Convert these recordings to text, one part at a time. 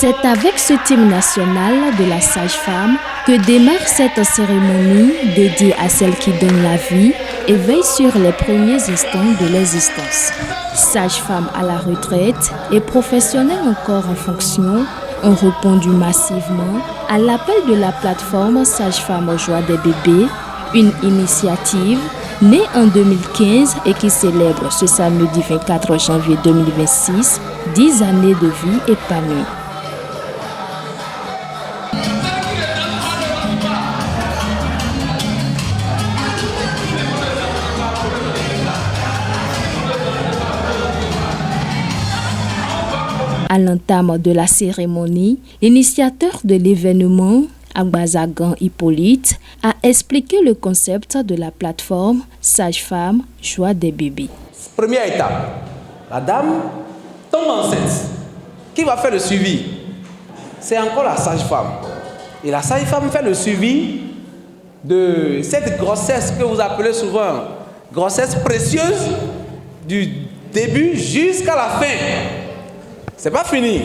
C'est avec ce thème national de la sage-femme que démarre cette cérémonie dédiée à celle qui donne la vie et veille sur les premiers instants de l'existence. Sages-femmes à la retraite et professionnels encore en fonction ont répondu massivement à l'appel de la plateforme Sages-femmes Joie des bébés, une initiative née en 2015 et qui célèbre ce samedi 24 janvier 2026 10 années de vie épanouie. À l'entame de la cérémonie, l'initiateur de l'événement, Agbazagan Hippolyte, a expliqué le concept de la plateforme Sage-Femme Joie des bébés. Première étape, la dame tombe enceinte. Qui va faire le suivi? C'est encore la sage-femme. Et la sage-femme fait le suivi de cette grossesse que vous appelez souvent grossesse précieuse du début jusqu'à la fin. C'est pas fini.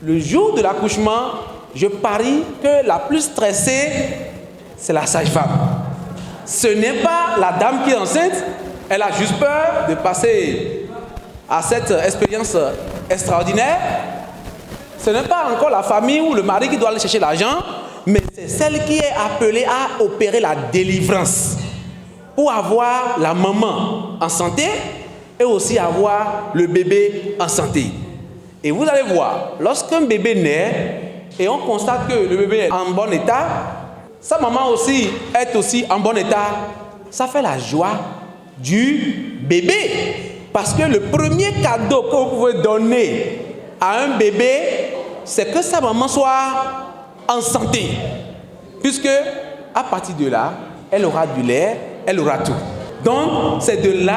Le jour de l'accouchement, je parie que la plus stressée, c'est la sage-femme. Ce n'est pas la dame qui est enceinte, elle a juste peur de passer à cette expérience extraordinaire. Ce n'est pas encore la famille ou le mari qui doit aller chercher l'argent, mais c'est celle qui est appelée à opérer la délivrance pour avoir la maman en santé et aussi avoir le bébé en santé. Et vous allez voir, lorsqu'un bébé naît et on constate que le bébé est en bon état, sa maman aussi est aussi en bon état, ça fait la joie du bébé. Parce que le premier cadeau que vous pouvez donner à un bébé, c'est que sa maman soit en santé. Puisque à partir de là, elle aura du lait, elle aura tout. Donc, c'est de là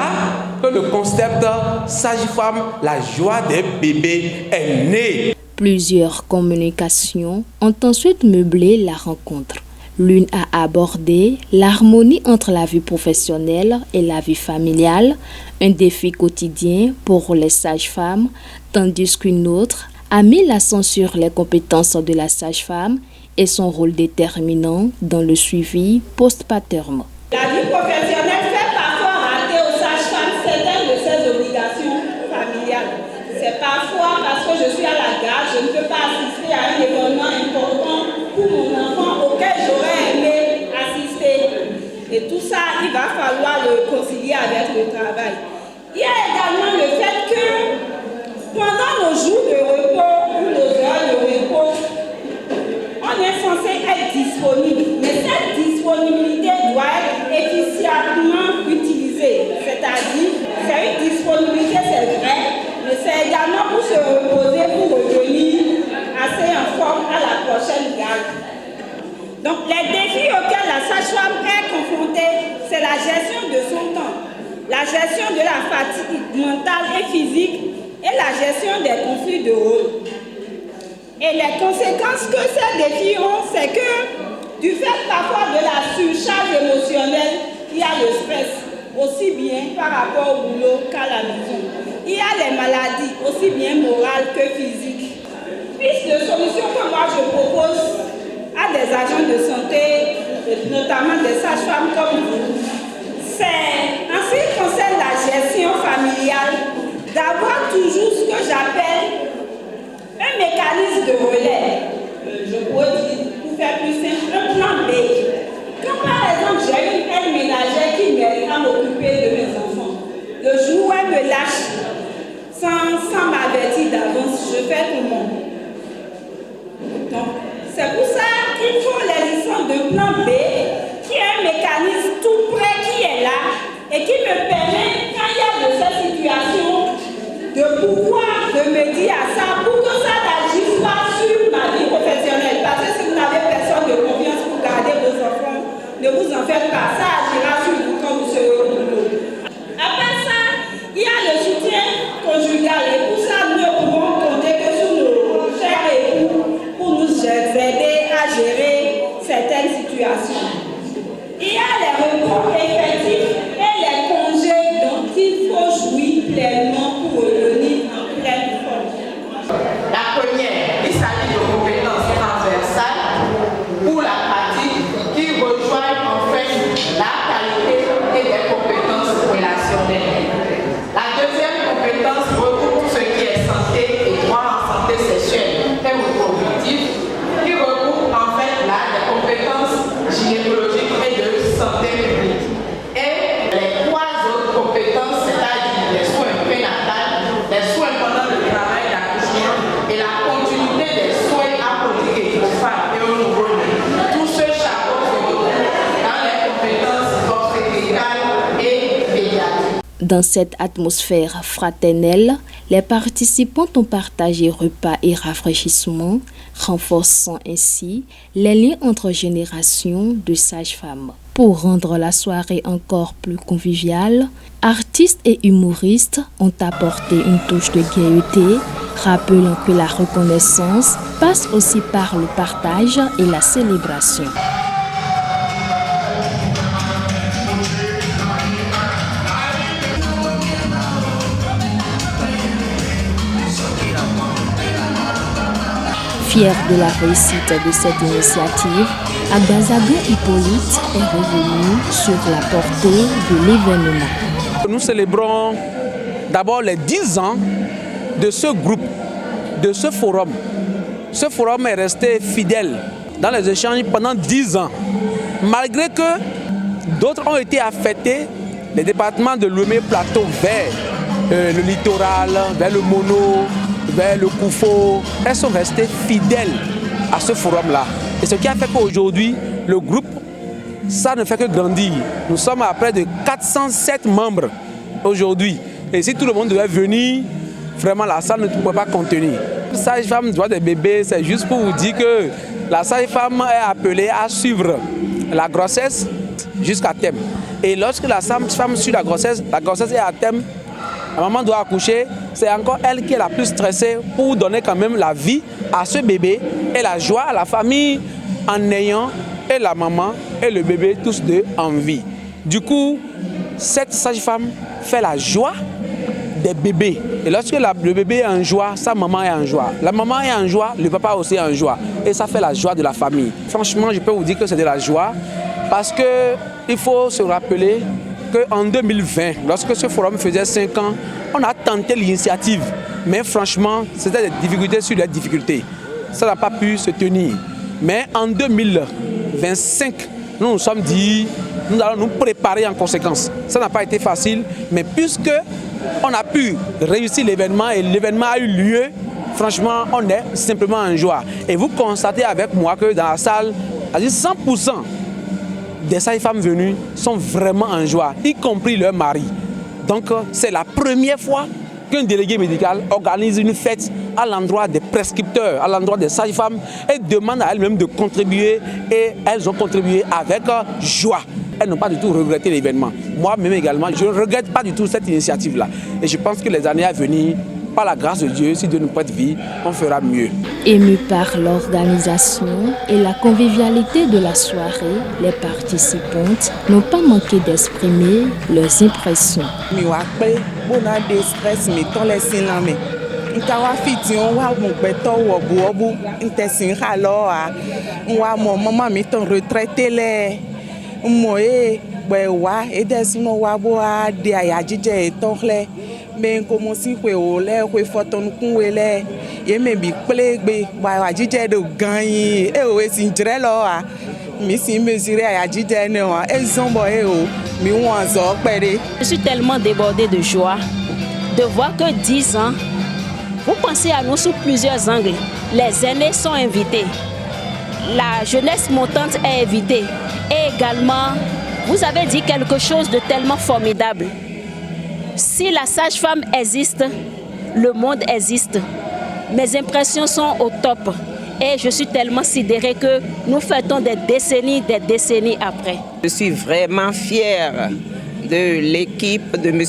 que le concept sage-femme, la joie des bébés est né. Plusieurs communications ont ensuite meublé la rencontre. L'une a abordé l'harmonie entre la vie professionnelle et la vie familiale, un défi quotidien pour les sages-femmes, tandis qu'une autre a mis l'accent sur les compétences de la sage-femme et son rôle déterminant dans le suivi post-partum. La vie professionnelle fait parfois rater aux sages-femmes certaines de ses obligations familiales. C'est parfois parce que je suis à la gare, je ne peux pas assister à un événement important pour mon enfant auquel j'aurais aimé assister. Et tout ça, il va falloir le concilier avec le travail. Il y a également le fait que pendant nos jours de repos ou nos heures de repos, on est censé être disponible. Mais cette disponibilité doit être efficacement utilisée. C'est-à-dire, c'est une disponibilité, c'est vrai, mais c'est également pour se reposer, pour revenir assez en forme à la prochaine garde. Donc, les défis auxquels la sage-femme est confrontée, c'est la gestion de son temps, la gestion de la fatigue mentale et physique et la gestion des conflits de rôle. Et les conséquences que ces défis ont, c'est que du fait parfois de la surcharge émotionnelle, il y a le stress, aussi bien par rapport au boulot qu'à la maison. Il y a les maladies, aussi bien morales que physiques. Piste de solution que moi je propose à des agents de santé, notamment des sages-femmes comme vous, c'est, en ce qui concerne la gestion familiale, d'avoir toujours ce que j'appelle un mécanisme de relais. Je pourrais dire, pour faire plus simple, un plan B. Quand par exemple j'ai une aide ménagère qui m'aide à m'occuper de mes enfants, le jour où elle me lâche sans m'avertir d'avance, je fais comment? Donc, c'est pour ça qu'il faut l'existence de plan B, qui est un mécanisme tout près qui est là et qui me permet, quand il y a de ces situations, de pouvoir me dire à ça pour que ça n'agisse pas sur ma vie professionnelle. Parce que si vous n'avez personne de confiance pour garder vos enfants, ne vous en faites pas, ça agira sur vous quand vous serez au boulot. Après ça, il y a le soutien conjugal et pour ça, nous ne pouvons compter que sur nos chers époux pour nous aider à gérer certaines situations. Il y a les recours effectifs et les congés dont il faut jouir pleinement pour revenir en pleine forme. La première, il s'agit Dans cette atmosphère fraternelle, les participants ont partagé repas et rafraîchissements, renforçant ainsi les liens entre générations de sages-femmes. Pour rendre la soirée encore plus conviviale, artistes et humoristes ont apporté une touche de gaieté, rappelant que la reconnaissance passe aussi par le partage et la célébration. Fier de la réussite de cette initiative, Agazaga Hippolyte est revenu sur la portée de l'événement. Nous célébrons d'abord les 10 ans de ce groupe, de ce forum. Ce forum est resté fidèle dans les échanges pendant 10 ans. Malgré que d'autres ont été affectés, les départements de Lomé Plateau vers le littoral, vers le Mono, vers le Koufo, elles sont restées fidèles à ce forum-là. Et ce qui a fait qu'aujourd'hui, le groupe, ça ne fait que grandir. Nous sommes à près de 407 membres aujourd'hui. Et si tout le monde devait venir, vraiment la salle ne pourrait pas contenir. La sage-femme droit des bébés, c'est juste pour vous dire que la sage-femme est appelée à suivre la grossesse jusqu'à terme. Et lorsque la sage-femme suit la grossesse est à terme, la maman doit accoucher, c'est encore elle qui est la plus stressée pour donner quand même la vie à ce bébé et la joie à la famille en ayant et la maman et le bébé tous deux en vie. Du coup, cette sage-femme fait la joie des bébés. Et lorsque le bébé est en joie, sa maman est en joie. La maman est en joie, le papa aussi est en joie. Et ça fait la joie de la famille. Franchement, je peux vous dire que c'est de la joie parce qu'il faut se rappeler qu'en 2020, lorsque ce forum faisait 5 ans, on a tenté l'initiative. Mais franchement, c'était des difficultés sur les difficultés. Ça n'a pas pu se tenir. Mais en 2025, nous nous sommes dit, nous allons nous préparer en conséquence. Ça n'a pas été facile, mais puisque on a pu réussir l'événement et l'événement a eu lieu, franchement, on est simplement en joie. Et vous constatez avec moi que dans la salle, 100% des sages-femmes venues sont vraiment en joie, y compris leur mari. Donc, c'est la première fois qu'un délégué médical organise une fête à l'endroit des prescripteurs, à l'endroit des sages-femmes et demande à elles-mêmes de contribuer et elles ont contribué avec joie. Elles n'ont pas du tout regretté l'événement. Moi-même également, je ne regrette pas du tout cette initiative-là. Et je pense que les années à venir, par la grâce de Dieu, si Dieu nous prête vie, on fera mieux. Émus par l'organisation et la convivialité de la soirée, les participantes n'ont pas manqué d'exprimer leurs impressions. Ben como si foi olé, foi fotonu com ele, e me bi plegbe, ba wa jije de ganyi, e o esi njre lo a, mi si mesure a jije ne wa, e zombo e o, mi wan zo pere. Je suis tellement débordée de joie de voir que 10 ans, vous pensez à nous sous plusieurs angles. Les aînés sont invités, la jeunesse montante est invitée, et également, vous avez dit quelque chose de tellement formidable. Si la sage-femme existe, le monde existe. Mes impressions sont au top et je suis tellement sidérée que nous fêtons des décennies après. Je suis vraiment fière de l'équipe de M.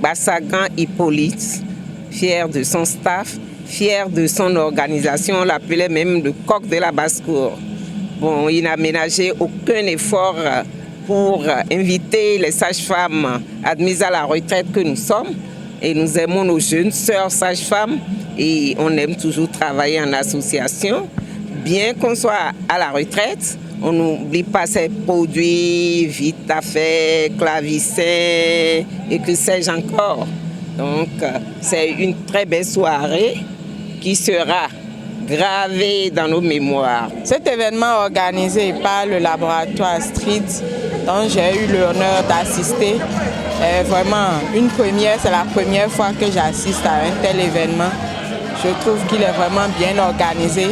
Agazaga Hippolyte, fière de son staff, fière de son organisation, on l'appelait même le coq de la basse-cour. Bon, il n'a ménagé aucun effort pour inviter les sages-femmes admises à la retraite que nous sommes. Et nous aimons nos jeunes sœurs sages-femmes et on aime toujours travailler en association. Bien qu'on soit à la retraite, on n'oublie pas ces produits, Vitafait, Clavicin et que sais-je encore. Donc c'est une très belle soirée qui sera gravé dans nos mémoires. Cet événement organisé par le laboratoire Street, dont j'ai eu l'honneur d'assister, est vraiment une première. C'est la première fois que j'assiste à un tel événement. Je trouve qu'il est vraiment bien organisé.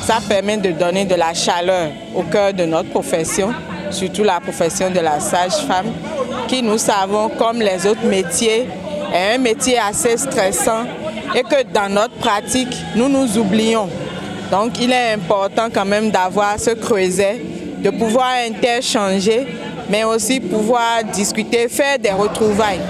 Ça permet de donner de la chaleur au cœur de notre profession, surtout la profession de la sage-femme, qui, nous savons, comme les autres métiers, est un métier assez stressant et que dans notre pratique, nous nous oublions. Donc il est important quand même d'avoir ce creuset, de pouvoir interchanger, mais aussi pouvoir discuter, faire des retrouvailles.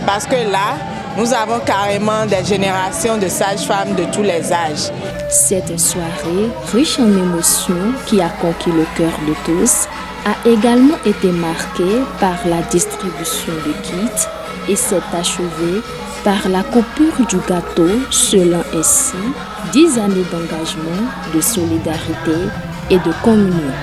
Parce que là, nous avons carrément des générations de sages-femmes de tous les âges. Cette soirée, riche en émotions qui a conquis le cœur de tous, a également été marquée par la distribution de kits et s'est achevée par la coupure du gâteau, scellant ainsi 10 années d'engagement, de solidarité et de communion.